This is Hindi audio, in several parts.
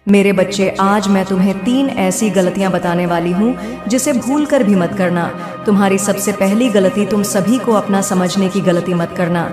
मेरे बच्चे, आज मैं तुम्हें 3 ऐसी गलतियां बताने वाली हूँ जिसे भूल कर भी मत करना। तुम्हारी सबसे पहली गलती, तुम सभी को अपना समझने की गलती मत करना।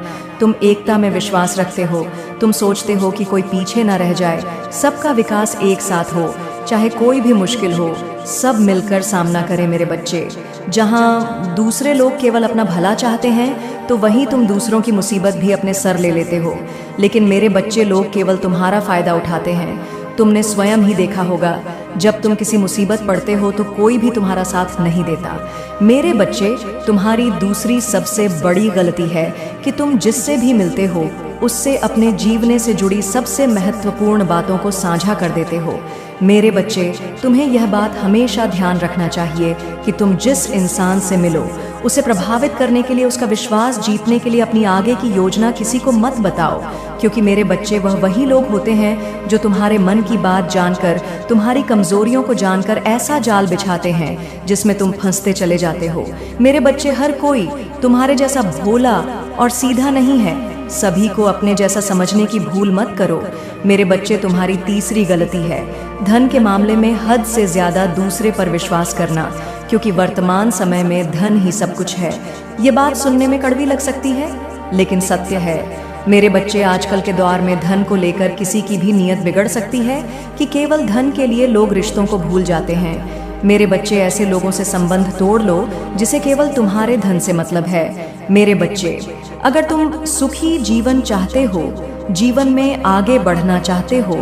तुम एकता में विश्वास रखते हो। तुम सोचते हो कि कोई पीछे न रह जाए, सबका विकास एक साथ हो। चाहे कोई भी मुश्किल हो, सब मिलकर सामना करें। मेरे बच्चे, जहाँ दूसरे लोग केवल अपना भला चाहते हैं, तो वहीं तुम दूसरों की मुसीबत भी अपने सर ले लेते हो। लेकिन मेरे बच्चे, लोग केवल तुम्हारा फायदा उठाते हैं। तुमने स्वयं ही देखा होगा, जब तुम किसी मुसीबत पड़ते हो तो कोई भी तुम्हारा साथ नहीं देता। मेरे बच्चे, तुम्हारी दूसरी सबसे बड़ी गलती है कि तुम जिससे भी मिलते हो उससे अपने जीवने से जुड़ी सबसे महत्वपूर्ण बातों को साझा कर देते हो। मेरे बच्चे, तुम्हें यह बात हमेशा ध्यान रखना चाहिए कि तुम जिस इंसान से मिलो, उसे प्रभावित करने के लिए, उसका विश्वास जीतने के लिए अपनी आगे की योजना किसी को मत बताओ। क्योंकि मेरे बच्चे, वह वही लोग होते हैं जो तुम्हारे मन की बात जानकर, तुम्हारी कमजोरियों को जानकर ऐसा जाल बिछाते हैं जिसमें तुम फंसते चले जाते हो। मेरे बच्चे, हर कोई तुम्हारे जैसा भोला और सीधा नहीं है। सभी को अपने जैसा समझने की भूल मत करो। मेरे बच्चे, तुम्हारी तीसरी गलती है धन के मामले में हद से ज्यादा दूसरे पर विश्वास करना। क्योंकि वर्तमान समय में धन ही सब कुछ है। ये बात सुनने में कड़वी लग सकती है, लेकिन सत्य है। मेरे बच्चे, आजकल के दौर में धन को लेकर किसी की भी नीयत बिगड़ सकती है कि केवल धन के लिए लोग रिश्तों को भूल जाते हैं। मेरे बच्चे, ऐसे लोगों से संबंध तोड़ लो जिसे केवल तुम्हारे धन से मतलब है। मेरे बच्चे, अगर तुम सुखी जीवन चाहते हो, जीवन में आगे बढ़ना चाहते हो,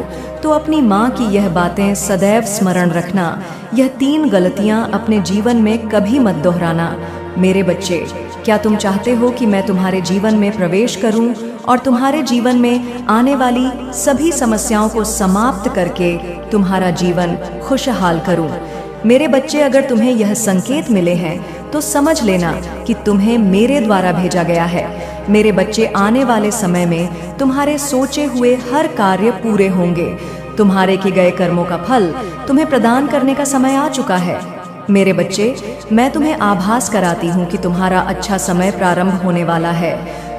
तो अपनी माँ की यह बातें सदैव स्मरण रखना। यह 3 गलतियाँ अपने जीवन में कभी मत दोहराना। मेरे बच्चे, क्या तुम चाहते हो कि मैं तुम्हारे जीवन में प्रवेश करूं और तुम्हारे जीवन में आने वाली सभी समस्याओं को समाप्त करके तुम्हारा जीवन खुशहाल करूं? मेरे बच्चे, अगर तुम्हें यह संकेत मिले हैं तो समझ लेना कि तुम्हें मेरे द्वारा भेजा गया है। मेरे बच्चे, आने वाले समय में तुम्हारे सोचे हुए हर कार्य पूरे होंगे। तुम्हारे किए गए कर्मों का फल तुम्हें प्रदान करने का समय आ चुका है। मेरे बच्चे, मैं तुम्हें आभास कराती हूँ कि तुम्हारा अच्छा समय प्रारंभ होने वाला है।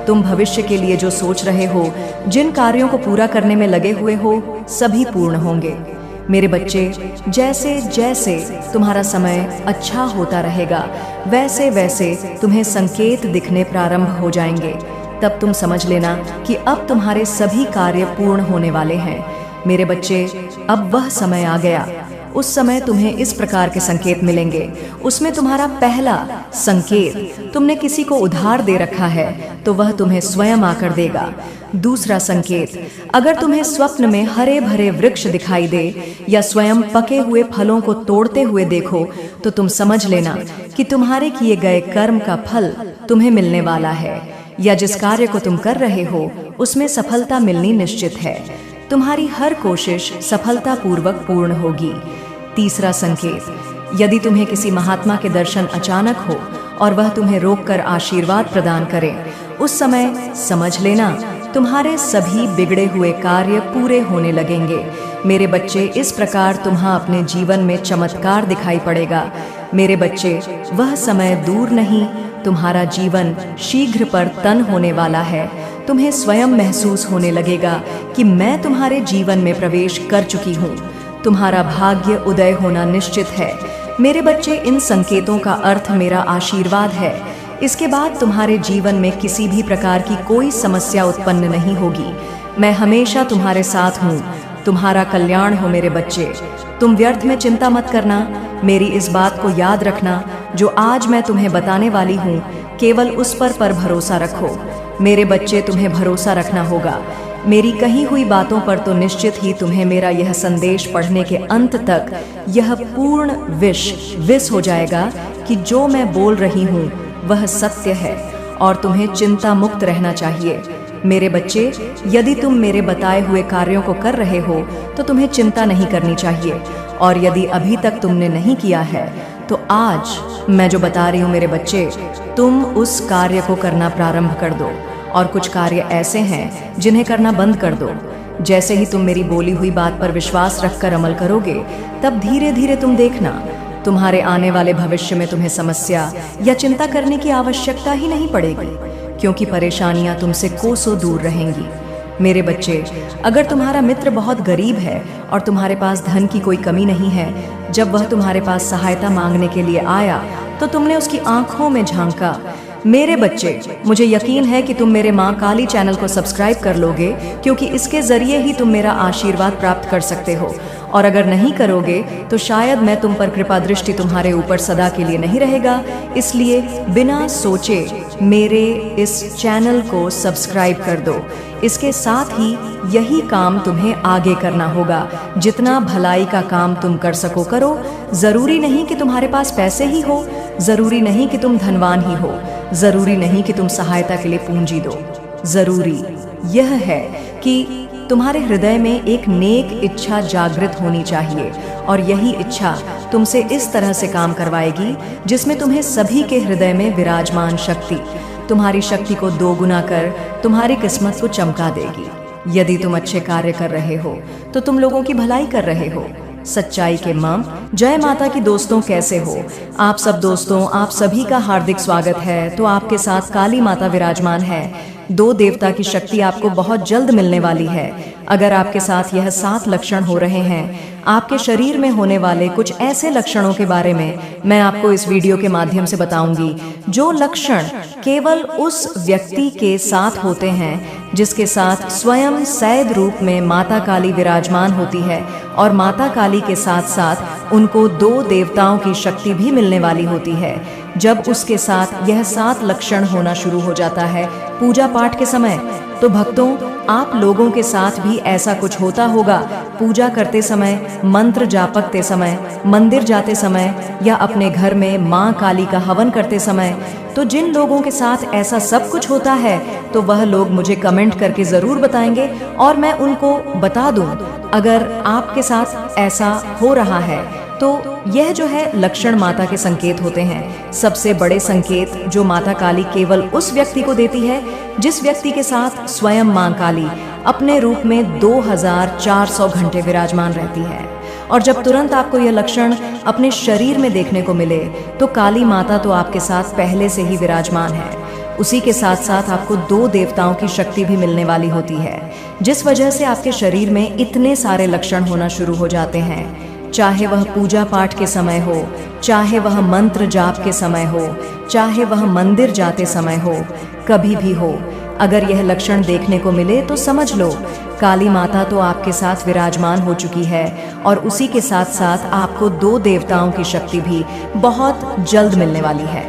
तुम भविष्य के लिए जो सोच रहे हो, जिन कार्यों को पूरा करने में लगे हुए हो, सभी पूर्ण होंगे। मेरे बच्चे, जैसे जैसे तुम्हारा समय अच्छा होता रहेगा, वैसे वैसे तुम्हें संकेत दिखने प्रारंभ हो जाएंगे। तब तुम समझ लेना कि अब तुम्हारे सभी कार्य पूर्ण होने वाले हैं। मेरे बच्चे, अब वह समय आ गया। उस समय तुम्हें इस प्रकार के संकेत मिलेंगे। उसमें तुम्हारा पहला संकेत, तुमने किसी को उधार दे रखा है तो वह तुम्हें स्वयं आकर देगा। दूसरा संकेत, अगर तुम्हें स्वप्न में हरे भरे वृक्ष दिखाई दे या स्वयं पके हुए फलों को तोड़ते हुए देखो, तो तुम समझ लेना कि तुम्हारे किए गए कर्म का फल तुम्हें मिलने वाला है, या जिस कार्य को तुम कर रहे हो उसमें सफलता मिलनी निश्चित है। तुम्हारी हर कोशिश सफलतापूर्वक पूर्ण होगी। तीसरा संकेत, यदि तुम्हें किसी महात्मा के दर्शन अचानक हो और वह तुम्हें रोककर आशीर्वाद प्रदान करे, उस समय समझ लेना तुम्हारे सभी बिगड़े हुए कार्य पूरे होने लगेंगे। मेरे बच्चे, इस प्रकार तुम्हां अपने जीवन में चमत्कार दिखाई पड़ेगा। मेरे बच्चे, वह समय दूर नहीं, तुम्हारा जीवन शीघ्र पर तन होने वाला है। तुम्हें स्वयं महसूस होने लगेगा कि मैं तुम्हारे जीवन में प्रवेश कर चुकी हूँ। तुम्हारा भाग्य उदय होना निश्चित है। मेरे बच्चे, इन संकेतों का अर्थ मेरा आशीर्वाद है। इसके बाद तुम्हारे जीवन में किसी भी प्रकार की कोई समस्या उत्पन्न नहीं होगी। मैं हमेशा तुम्हारे साथ हूँ। तुम्हारा कल्याण हो मेरे बच्चे। तुम व्यर्थ में चिंता मत करना। मेरी इस बात को याद रखना, जो आज मैं तुम्हें बताने वाली हूँ, केवल उस पर भरोसा रखो। मेरे बच्चे, तुम्हें भरोसा रखना होगा। मेरी कही हुई बातों पर तो निश्चित ही तुम्हें मेरा यह संदेश पढ़ने के अंत तक यह पूर्ण विश्वास हो जाएगा कि जो मैं बोल रही हूँ वह सत्य है और तुम्हें चिंता मुक्त रहना चाहिए। मेरे बच्चे, यदि तुम मेरे बताए हुए कार्यों को कर रहे हो तो तुम्हें चिंता नहीं करनी चाहिए, और यदि अभी तक तुमने नहीं किया है तो आज मैं जो बता रही हूँ मेरे बच्चे, तुम उस कार्य को करना प्रारंभ कर दो। और कुछ कार्य ऐसे हैं जिन्हें करना बंद कर दो। जैसे ही तुम मेरी बोली हुई बात पर विश्वास रखकर अमल करोगे, तब धीरे धीरे तुम देखना, तुम्हारे आने वाले भविष्य में तुम्हें समस्या या चिंता करने की आवश्यकता ही नहीं पड़ेगी, क्योंकि परेशानियां तुमसे कोसों दूर रहेंगी। मेरे बच्चे, अगर तुम्हारा मित्र बहुत गरीब है और तुम्हारे पास धन की कोई कमी नहीं है, जब वह तुम्हारे पास सहायता मांगने के लिए आया तो तुमने उसकी आंखों में झांका। मेरे बच्चे, मुझे यकीन है कि तुम मेरे माँ काली चैनल को सब्सक्राइब कर लोगे, क्योंकि इसके जरिए ही तुम मेरा आशीर्वाद प्राप्त कर सकते हो। और अगर नहीं करोगे तो शायद मैं तुम पर कृपा दृष्टि तुम्हारे ऊपर सदा के लिए नहीं रहेगा। इसलिए बिना सोचे मेरे इस चैनल को सब्सक्राइब कर दो। इसके साथ ही यही काम तुम्हें आगे करना होगा। जितना भलाई का काम तुम कर सको करो। जरूरी नहीं कि तुम्हारे पास पैसे ही हो, जरूरी नहीं कि तुम धनवान ही हो, जरूरी नहीं कि तुम सहायता के लिए पूंजी दो। जरूरी यह है कि तुम्हारे हृदय में एक नेक इच्छा जागृत होनी चाहिए, और यही इच्छा तुमसे इस तरह से काम करवाएगी जिसमें तुम्हें सभी के हृदय में विराजमान शक्ति तुम्हारी शक्ति को दोगुना कर तुम्हारी किस्मत को चमका देगी। यदि तुम अच्छे कार्य कर रहे हो तो तुम लोगों की भलाई कर रहे हो। सच्चाई के मम। जय माता की दोस्तों, कैसे हो आप सब दोस्तों? आप सभी का हार्दिक स्वागत है। तो आपके साथ काली माता विराजमान है। 2 देवता की शक्ति आपको बहुत जल्द मिलने वाली है। अगर आपके साथ यह 7 लक्षण हो रहे हैं, आपके शरीर में होने वाले कुछ ऐसे लक्षणों के बारे में मैं आपको इस वीडियो के माध्यम से बताऊंगी, जो लक्षण केवल उस व्यक्ति के साथ होते हैं जिसके साथ स्वयं सैद रूप में माता काली विराजमान होती है, और माता काली के साथ साथ उनको 2 देवताओं की शक्ति भी मिलने वाली होती है। जब उसके साथ यह 7 लक्षण होना शुरू हो जाता है पूजा पाठ के समय, तो भक्तों, आप लोगों के साथ भी ऐसा कुछ होता होगा। पूजा करते समय, मंत्र जापते समय, मंदिर जाते समय, या अपने घर में माँ काली का हवन करते समय। तो जिन लोगों के साथ ऐसा सब कुछ होता है, तो वह लोग मुझे कमेंट करके जरूर बताएंगे और मैं उनको बता दूं। अगर आपके साथ ऐसा हो रहा है तो यह जो है लक्षण माता के संकेत होते हैं। सबसे बड़े संकेत जो माता काली केवल उस व्यक्ति को देती है जिस व्यक्ति के साथ स्वयं मां काली अपने रूप में 2400 घंटे विराजमान रहती है। और जब तुरंत आपको यह लक्षण अपने शरीर में देखने को मिले, तो काली माता तो आपके साथ पहले से ही विराजमान है। उसी के साथ साथ आपको 2 देवताओं की शक्ति भी मिलने वाली होती है, जिस वजह से आपके शरीर में इतने सारे लक्षण होना शुरू हो जाते हैं। चाहे वह पूजा पाठ के समय हो, चाहे वह मंत्र जाप के समय हो, चाहे वह मंदिर जाते समय हो, कभी भी हो, अगर यह लक्षण देखने को मिले तो समझ लो काली माता तो आपके साथ विराजमान हो चुकी है, और उसी के साथ साथ आपको 2 देवताओं की शक्ति भी बहुत जल्द मिलने वाली है।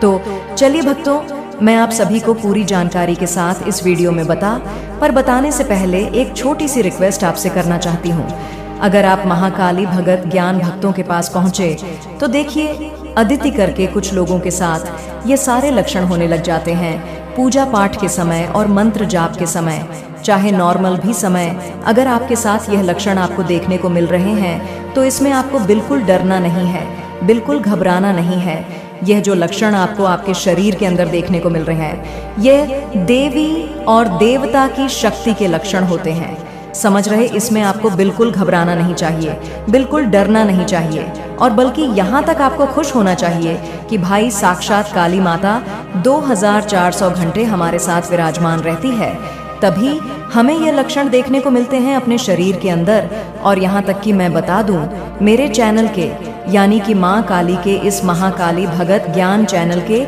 तो चलिए भक्तों, मैं आप सभी को पूरी जानकारी के साथ इस वीडियो में बताने से पहले एक छोटी सी रिक्वेस्ट आपसे करना चाहती हूँ। अगर आप महाकाली भगत ज्ञान भक्तों के पास पहुंचे तो देखिए, अदिति करके कुछ लोगों के साथ ये सारे लक्षण होने लग जाते हैं पूजा पाठ के समय और मंत्र जाप के समय। चाहे नॉर्मल भी समय, अगर आपके साथ यह लक्षण आपको देखने को मिल रहे हैं तो इसमें आपको बिल्कुल डरना नहीं है, बिल्कुल घबराना नहीं है। यह जो लक्षण आपको आपके शरीर के अंदर देखने को मिल रहे हैं, यह देवी और देवता की शक्ति के लक्षण होते हैं। समझ रहे? इसमें आपको बिल्कुल घबराना नहीं चाहिए, बिल्कुल डरना नहीं चाहिए, और बल्कि यहाँ तक आपको खुश होना चाहिए कि भाई साक्षात काली माता 2400 घंटे हमारे साथ विराजमान रहती है, तभी हमें ये लक्षण देखने को मिलते हैं अपने शरीर के अंदर। और यहाँ तक कि मैं बता दूं, मेरे चैनल के यानी कि माँ काली के इस महाकाली भगत ज्ञान चैनल के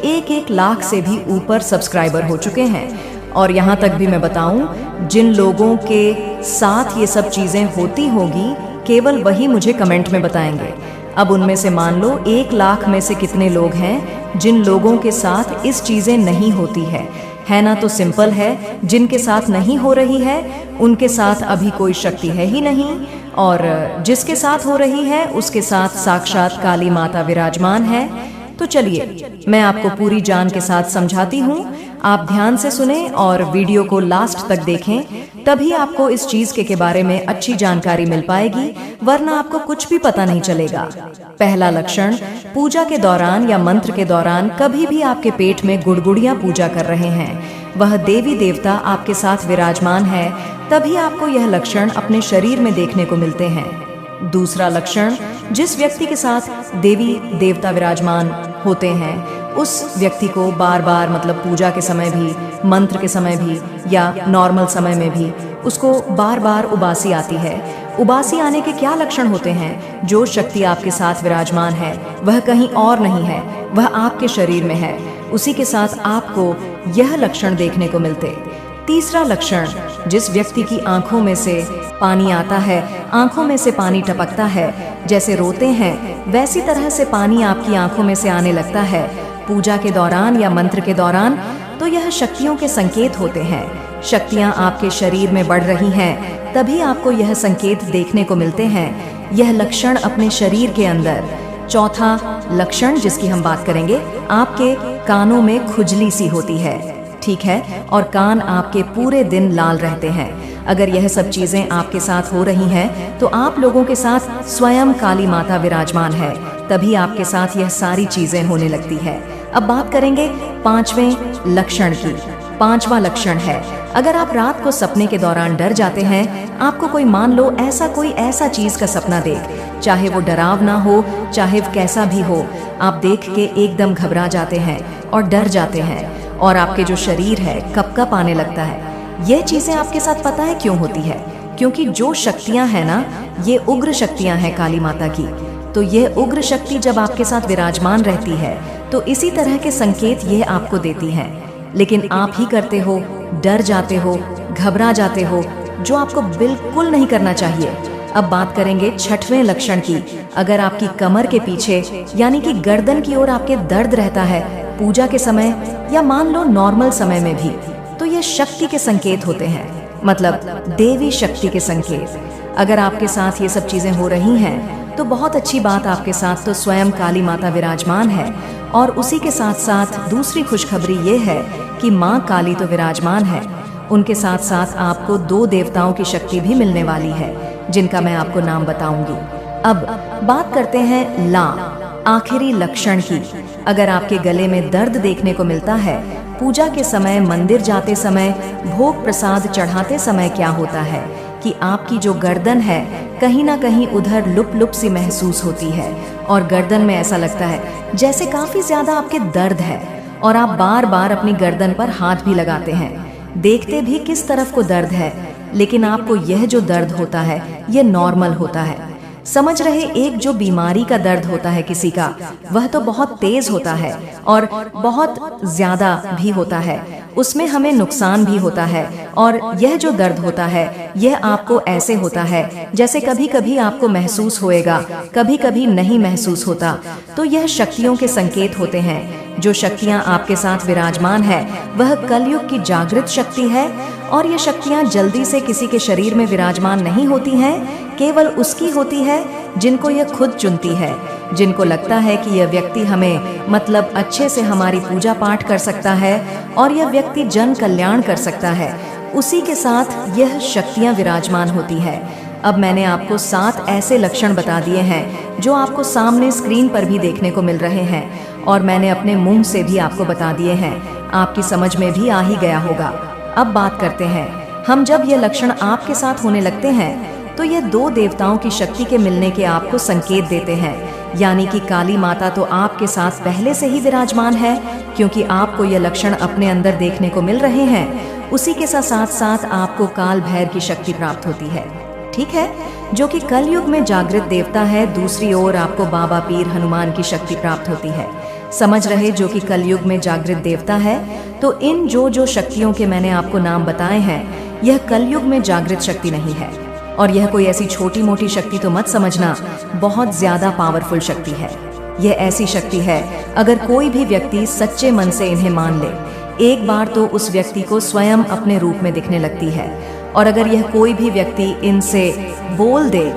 1-1 लाख से भी ऊपर सब्सक्राइबर हो चुके हैं। और यहाँ तक भी मैं बताऊं, जिन लोगों के साथ ये सब चीजें होती होगी, केवल वही मुझे कमेंट में बताएंगे। अब उनमें से मान लो 1 लाख में से कितने लोग हैं जिन लोगों के साथ इस चीजें नहीं होती है ना? तो सिंपल है, जिनके साथ नहीं हो रही है उनके साथ अभी कोई शक्ति है ही नहीं, और जिसके साथ हो रही है उसके साथ साक्षात काली माता विराजमान है। तो चलिए मैं आपको पूरी जान के साथ समझाती हूँ, आप ध्यान से सुने और वीडियो को लास्ट तक देखें, तभी आपको इस चीज के बारे में अच्छी जानकारी मिल पाएगी, वरना आपको कुछ भी पता नहीं चलेगा। पहला लक्षण, पूजा के दौरान या मंत्र के दौरान कभी भी आपके पेट में गुड़गुड़ियां पूजा कर रहे हैं, वह देवी देवता आपके साथ विराजमान है, तभी आपको यह लक्षण अपने शरीर में देखने को मिलते हैं। दूसरा लक्षण, जिस व्यक्ति के साथ देवी देवता विराजमान होते हैं उस व्यक्ति को बार बार मतलब पूजा के समय भी, मंत्र के समय भी या नॉर्मल समय में भी उसको बार बार उबासी आती है। उबासी आने के क्या लक्षण होते हैं? जो शक्ति आपके साथ विराजमान है वह कहीं और नहीं है, वह आपके शरीर में है। उसी के साथ आपको यह लक्षण देखने को मिलते। तीसरा लक्षण, जिस व्यक्ति की आंखों में से पानी आता है, आंखों में से पानी टपकता है, जैसे रोते हैं वैसी तरह से पानी आपकी आंखों में से आने लगता है पूजा के दौरान या मंत्र के दौरान, तो यह शक्तियों के संकेत होते हैं। शक्तियां आपके शरीर में बढ़ रही हैं, तभी आपको यह संकेत देखने को मिलते हैं। यह लक्षण अपने शरीर के अंदर। चौथा लक्षण जिसकी हम बात करेंगे, आपके कानों में खुजली सी होती है, ठीक है, और कान आपके पूरे दिन लाल रहते हैं। अगर यह सब चीजें आपके साथ हो रही हैं, तो आप लोगों के साथ स्वयं काली माता विराजमान है, तभी आपके साथ यह सारी चीजें होने लगती है। अब बात करेंगे पांचवें लक्षण की। पांचवा लक्षण है, अगर आप रात को सपने के दौरान डर जाते हैं, आपको कोई मान लो कोई ऐसा चीज का सपना देख, चाहे वो डरावना हो चाहे कैसा भी हो, आप देख के एकदम घबरा जाते हैं और डर जाते हैं और आपके जो शरीर है कपकप आने लगता है। ये चीजें आपके साथ पता है क्यों होती है? क्योंकि जो शक्तियां हैं ना, ये उग्र शक्तियां हैं काली माता की। तो ये उग्र शक्ति जब आपके साथ विराजमान रहती है तो इसी तरह के संकेत ये आपको देती हैं। लेकिन आप ही करते हो, डर जाते हो, घबरा जाते हो, जो आपको बिल्कुल नहीं करना चाहिए। अब बात करेंगे छठवें लक्षण की। अगर आपकी कमर के पीछे यानी कि गर्दन की ओर आपके दर्द रहता है पूजा के समय या मान लो नॉर्मल समय में भी, तो ये शक्ति के संकेत होते हैं, मतलब देवी शक्ति के संकेत। अगर आपके साथ ये सब चीजें हो रही हैं तो बहुत अच्छी बात, आपके साथ तो स्वयं काली माता विराजमान है। और उसी के साथ साथ दूसरी खुशखबरी ये है कि माँ काली तो विराजमान है, उनके साथ साथ आपको 2 देवताओं की शक्ति भी मिलने वाली है, जिनका मैं आपको नाम बताऊंगी। अब बात करते हैं आखिरी लक्षण की। अगर आपके गले में दर्द देखने को मिलता है पूजा के समय, मंदिर जाते समय, भोग प्रसाद चढ़ाते समय, क्या होता है कि आपकी जो गर्दन है कहीं ना कहीं उधर लुप लुप सी महसूस होती है और गर्दन में ऐसा लगता है जैसे काफी ज्यादा आपके दर्द है और आप बार बार अपनी गर्दन पर हाथ भी लगाते हैं, देखते भी किस तरफ को दर्द है, लेकिन आपको यह जो दर्द होता है यह नॉर्मल होता है। समझ रहे, एक जो बीमारी का दर्द होता है किसी का, वह तो बहुत तेज होता है और बहुत ज्यादा भी होता है, उसमें हमें नुकसान भी होता है। और यह जो दर्द होता है यह आपको ऐसे होता है जैसे कभी कभी आपको महसूस होएगा, कभी कभी नहीं महसूस होता। तो यह शक्तियों के संकेत होते हैं। जो शक्तियां आपके साथ विराजमान है वह कलयुग की जागृत शक्ति है और ये शक्तियां जल्दी से किसी के शरीर में विराजमान नहीं होती हैं, केवल उसकी होती है जिनको यह खुद चुनती है, जिनको लगता है कि यह व्यक्ति हमें मतलब अच्छे से हमारी पूजा पाठ कर सकता है और यह व्यक्ति जन कल्याण कर सकता है, उसी के साथ यह शक्तियां विराजमान होती है। अब मैंने आपको 7 ऐसे लक्षण बता दिए हैं जो आपको सामने स्क्रीन पर भी देखने को मिल रहे हैं और मैंने अपने मुंह से भी आपको बता दिए हैं, आपकी समझ में भी आ ही गया होगा। अब बात करते हैं, हम जब ये लक्षण आपके साथ होने लगते हैं तो ये 2 देवताओं की शक्ति के मिलने के आपको संकेत देते हैं, यानी कि काली माता तो आपके साथ पहले से ही विराजमान है, क्योंकि आपको ये लक्षण अपने अंदर देखने को मिल रहे हैं। उसी के साथ साथ आपको काल भैरव की शक्ति प्राप्त होती है, ठीक है, जो कि कलयुग में जागृत देवता है। दूसरी ओर आपको बाबा पीर हनुमान की शक्ति प्राप्त होती है, समझ रहे, जो कि कलयुग में जागृत देवता है। तो इन जो शक्तियों के मैंने आपको नाम बताए हैं, यह कलयुग में जागृत शक्ति नहीं है और यह कोई ऐसी छोटी मोटी शक्ति तो मत समझना, बहुत ज्यादा पावरफुल शक्ति है। यह ऐसी शक्ति है, अगर कोई भी व्यक्ति सच्चे मन से इन्हें मान ले, एक बार तो उस व्यक्ति को स्वयं अपने रूप में दिखने लगती है। और अगर यह कोई भी व्यक्ति इनसे बोल दे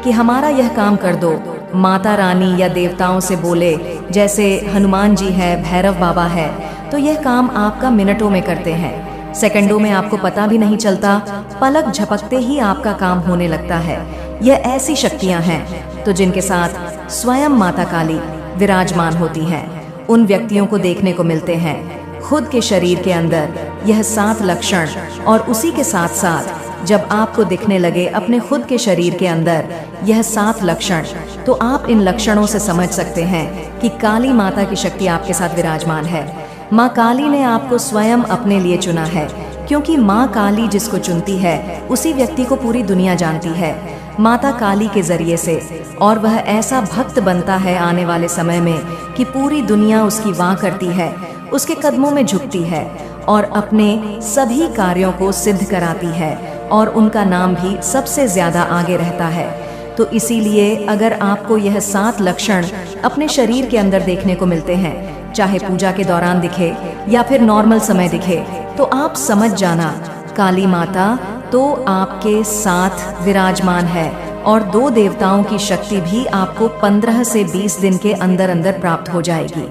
कि हमारा यह काम कर दो, माता रानी या देवताओं से बोले, जैसे हनुमान जी है, भैरव बाबा है, तो यह काम आपका मिनटों में करते हैं, सेकंडों में आपको पता भी नहीं चलता, पलक झपकते ही आपका काम होने लगता है। यह ऐसी शक्तियां हैं तो जिनके साथ स्वयं माता काली विराजमान होती हैं, उन व्यक्तियों को देखने को मिलते हैं खुद के शरीर के अंदर यह 7 लक्षण और उसी के साथ साथ जब आपको दिखने लगे अपने खुद के शरीर के अंदर यह 7 लक्षण, तो आप इन लक्षणों से समझ सकते हैं कि काली माता की शक्ति आपके साथ विराजमान है। माँ काली ने आपको स्वयं अपने लिए चुना है, क्योंकि माँ काली जिसको चुनती है उसी व्यक्ति को पूरी दुनिया जानती है माता काली के जरिए से, और वह ऐसा भक्त बनता है आने वाले समय में कि पूरी दुनिया उसकी वाह करती है, उसके कदमों में झुकती है और अपने सभी कार्यों को सिद्ध कराती है, और उनका नाम भी सबसे ज्यादा आगे रहता है। तो इसीलिए अगर आपको यह 7 लक्षण अपने शरीर के अंदर देखने को मिलते हैं, चाहे पूजा के दौरान दिखे या फिर नॉर्मल समय दिखे, तो आप समझ जाना काली माता तो आपके साथ विराजमान है, और 2 देवताओं की शक्ति भी आपको 15 से 20 दिन के अंदर अंदर प्राप्त हो जाएगी।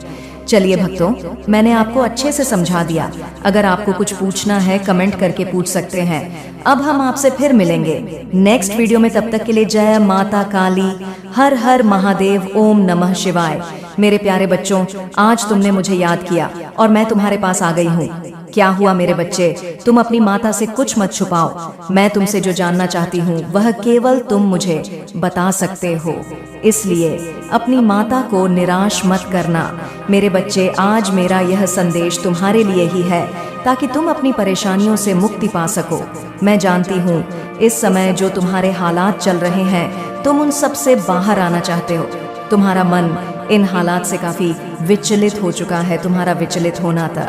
चलिए भक्तों, मैंने आपको अच्छे से समझा दिया। अगर आपको कुछ पूछना है कमेंट करके पूछ सकते हैं। अब हम आपसे फिर मिलेंगे नेक्स्ट वीडियो में। तब तक के लिए जय माता काली, हर हर महादेव, ओम नमः शिवाय। मेरे प्यारे बच्चों, आज तुमने मुझे याद किया और मैं तुम्हारे पास आ गई हूँ। क्या हुआ मेरे बच्चे, तुम अपनी माता से कुछ मत छुपाओ। मैं तुमसे जो जानना चाहती हूँ वह केवल तुम मुझे बता सकते हो, इसलिए अपनी माता को निराश मत करना। मेरे बच्चे, आज मेरा यह संदेश तुम्हारे लिए ही है, ताकि तुम अपनी परेशानियों से मुक्ति पा सको। मैं जानती हूँ इस समय जो तुम्हारे हालात चल रहे हैं, तुम उन सब से बाहर आना चाहते हो। तुम्हारा मन इन हालात से काफी विचलित हो चुका है। तुम्हारा विचलित होना था